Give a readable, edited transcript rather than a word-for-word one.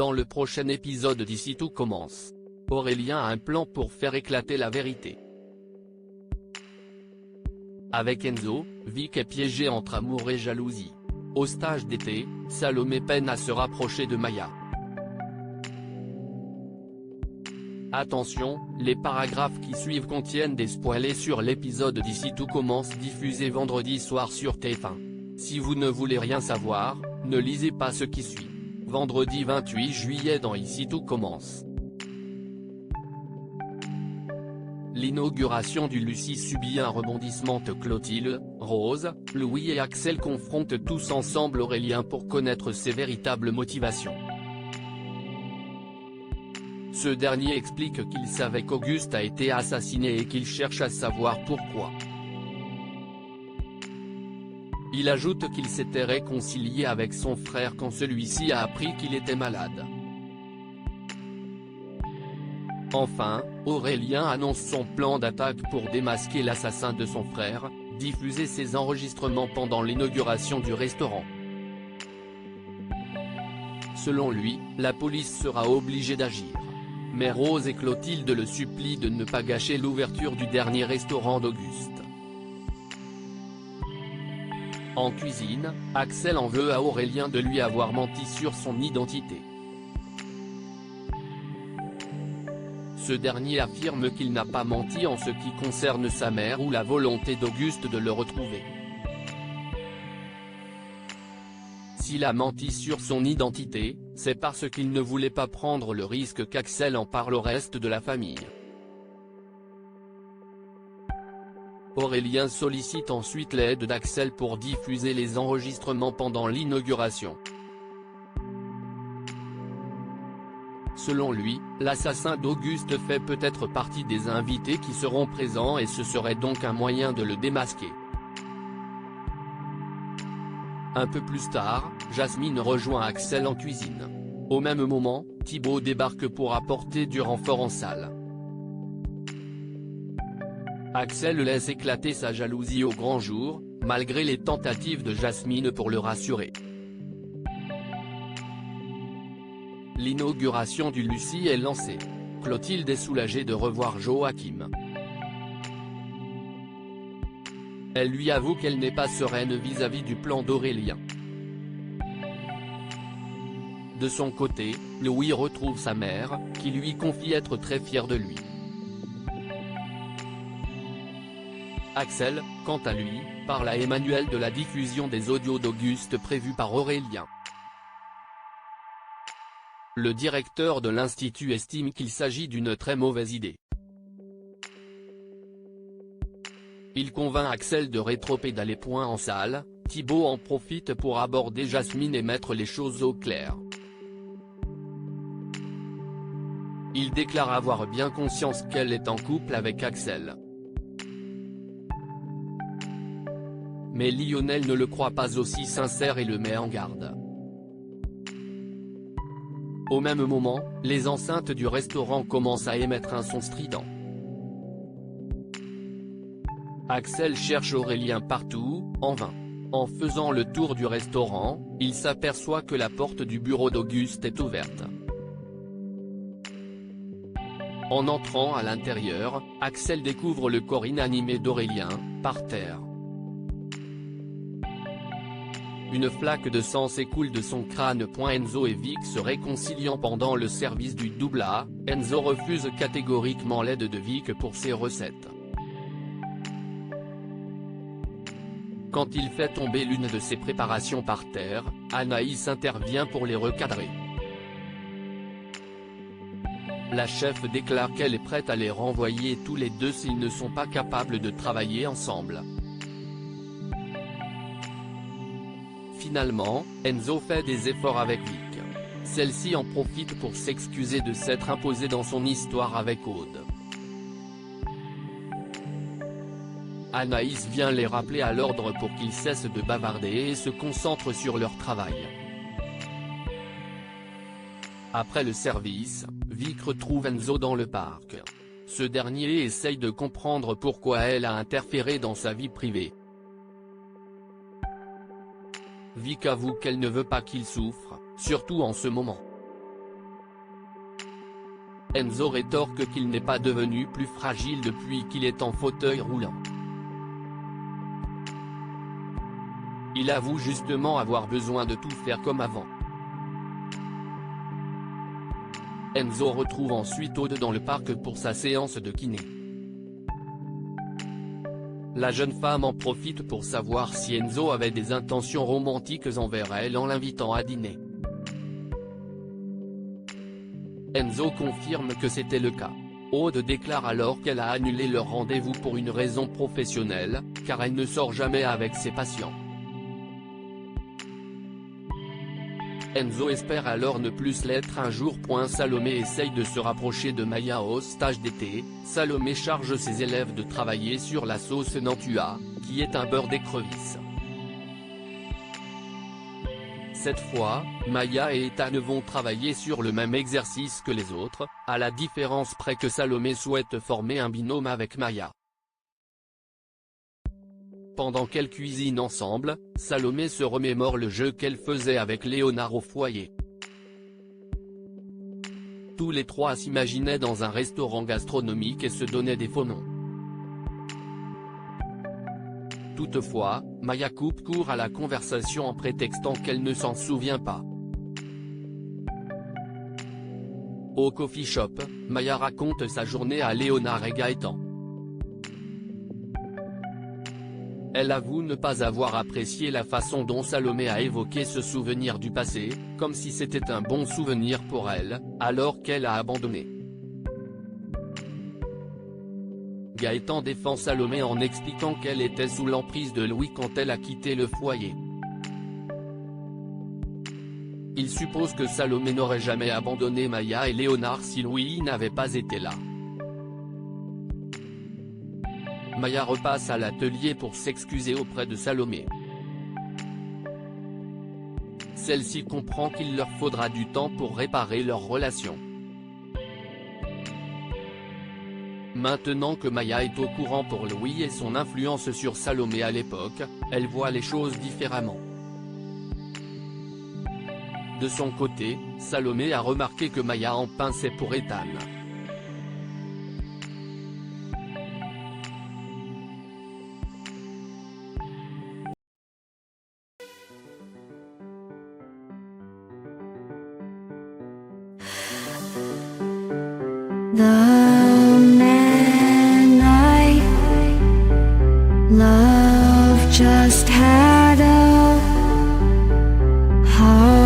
Dans le prochain épisode d'Ici tout commence, Aurélien a un plan pour faire éclater la vérité. Avec Enzo, Vic est piégée entre amour et jalousie. Au stage d'été, Salomé peine à se rapprocher de Maya. Attention, les paragraphes qui suivent contiennent des spoilers sur l'épisode d'Ici tout commence diffusé vendredi soir sur TF1. Si vous ne voulez rien savoir, ne lisez pas ce qui suit. Vendredi 28 juillet dans Ici tout commence. L'inauguration du Lucie subit un rebondissement. Clotilde, Rose, Louis et Axel confrontent tous ensemble Aurélien pour connaître ses véritables motivations. Ce dernier explique qu'il savait qu'Auguste a été assassiné et qu'il cherche à savoir pourquoi. Il ajoute qu'il s'était réconcilié avec son frère quand celui-ci a appris qu'il était malade. Enfin, Aurélien annonce son plan d'attaque pour démasquer l'assassin de son frère, diffuser ses enregistrements pendant l'inauguration du restaurant. Selon lui, la police sera obligée d'agir. Mais Rose et Clotilde le supplient de ne pas gâcher l'ouverture du dernier restaurant d'Auguste. En cuisine, Axel en veut à Aurélien de lui avoir menti sur son identité. Ce dernier affirme qu'il n'a pas menti en ce qui concerne sa mère ou la volonté d'Auguste de le retrouver. S'il a menti sur son identité, c'est parce qu'il ne voulait pas prendre le risque qu'Axel en parle au reste de la famille. Aurélien sollicite ensuite l'aide d'Axel pour diffuser les enregistrements pendant l'inauguration. Selon lui, l'assassin d'Auguste fait peut-être partie des invités qui seront présents et ce serait donc un moyen de le démasquer. Un peu plus tard, Jasmine rejoint Axel en cuisine. Au même moment, Thibaut débarque pour apporter du renfort en salle. Axel laisse éclater sa jalousie au grand jour, malgré les tentatives de Jasmine pour le rassurer. L'inauguration du Lucie est lancée. Clotilde est soulagée de revoir Joachim. Elle lui avoue qu'elle n'est pas sereine vis-à-vis du plan d'Aurélien. De son côté, Louis retrouve sa mère, qui lui confie être très fière de lui. Axel, quant à lui, parle à Emmanuel de la diffusion des audios d'Auguste prévus par Aurélien. Le directeur de l'Institut estime qu'il s'agit d'une très mauvaise idée. Il convainc Axel de rétropédaler. En salle, Thibaut en profite pour aborder Jasmine et mettre les choses au clair. Il déclare avoir bien conscience qu'elle est en couple avec Axel. Mais Lionel ne le croit pas aussi sincère et le met en garde. Au même moment, les enceintes du restaurant commencent à émettre un son strident. Axel cherche Aurélien partout, en vain. En faisant le tour du restaurant, il s'aperçoit que la porte du bureau d'Auguste est ouverte. En entrant à l'intérieur, Axel découvre le corps inanimé d'Aurélien, par terre. Une flaque de sang s'écoule de son crâne. Enzo et Vic se réconciliant pendant le service du double A, Enzo refuse catégoriquement l'aide de Vic pour ses recettes. Quand il fait tomber l'une de ses préparations par terre, Anaïs intervient pour les recadrer. La chef déclare qu'elle est prête à les renvoyer tous les deux s'ils ne sont pas capables de travailler ensemble. Finalement, Enzo fait des efforts avec Vic. Celle-ci en profite pour s'excuser de s'être imposée dans son histoire avec Aude. Anaïs vient les rappeler à l'ordre pour qu'ils cessent de bavarder et se concentrent sur leur travail. Après le service, Vic retrouve Enzo dans le parc. Ce dernier essaye de comprendre pourquoi elle a interféré dans sa vie privée. Vic avoue qu'elle ne veut pas qu'il souffre, surtout en ce moment. Enzo rétorque qu'il n'est pas devenu plus fragile depuis qu'il est en fauteuil roulant. Il avoue justement avoir besoin de tout faire comme avant. Enzo retrouve ensuite Aude dans le parc pour sa séance de kiné. La jeune femme en profite pour savoir si Enzo avait des intentions romantiques envers elle en l'invitant à dîner. Enzo confirme que c'était le cas. Aude déclare alors qu'elle a annulé leur rendez-vous pour une raison professionnelle, car elle ne sort jamais avec ses patients. Enzo espère alors ne plus l'être un jour. Salomé essaye de se rapprocher de Maya au stage d'été. Salomé charge ses élèves de travailler sur la sauce Nantua, qui est un beurre d'écrevisse. Cette fois, Maya et Ethan vont travailler sur le même exercice que les autres, à la différence près que Salomé souhaite former un binôme avec Maya. Pendant qu'elles cuisinent ensemble, Salomé se remémore le jeu qu'elle faisait avec Léonard au foyer. Tous les trois s'imaginaient dans un restaurant gastronomique et se donnaient des faux noms. Toutefois, Maya coupe court à la conversation en prétextant qu'elle ne s'en souvient pas. Au coffee shop, Maya raconte sa journée à Léonard et Gaëtan. Elle avoue ne pas avoir apprécié la façon dont Salomé a évoqué ce souvenir du passé, comme si c'était un bon souvenir pour elle, alors qu'elle a abandonné. Gaëtan défend Salomé en expliquant qu'elle était sous l'emprise de Louis quand elle a quitté le foyer. Il suppose que Salomé n'aurait jamais abandonné Maya et Léonard si Louis n'avait pas été là. Maya repasse à l'atelier pour s'excuser auprès de Salomé. Celle-ci comprend qu'il leur faudra du temps pour réparer leur relation. Maintenant que Maya est au courant pour Louis et son influence sur Salomé à l'époque, elle voit les choses différemment. De son côté, Salomé a remarqué que Maya en pinçait pour Ethan. The man I love just had a heart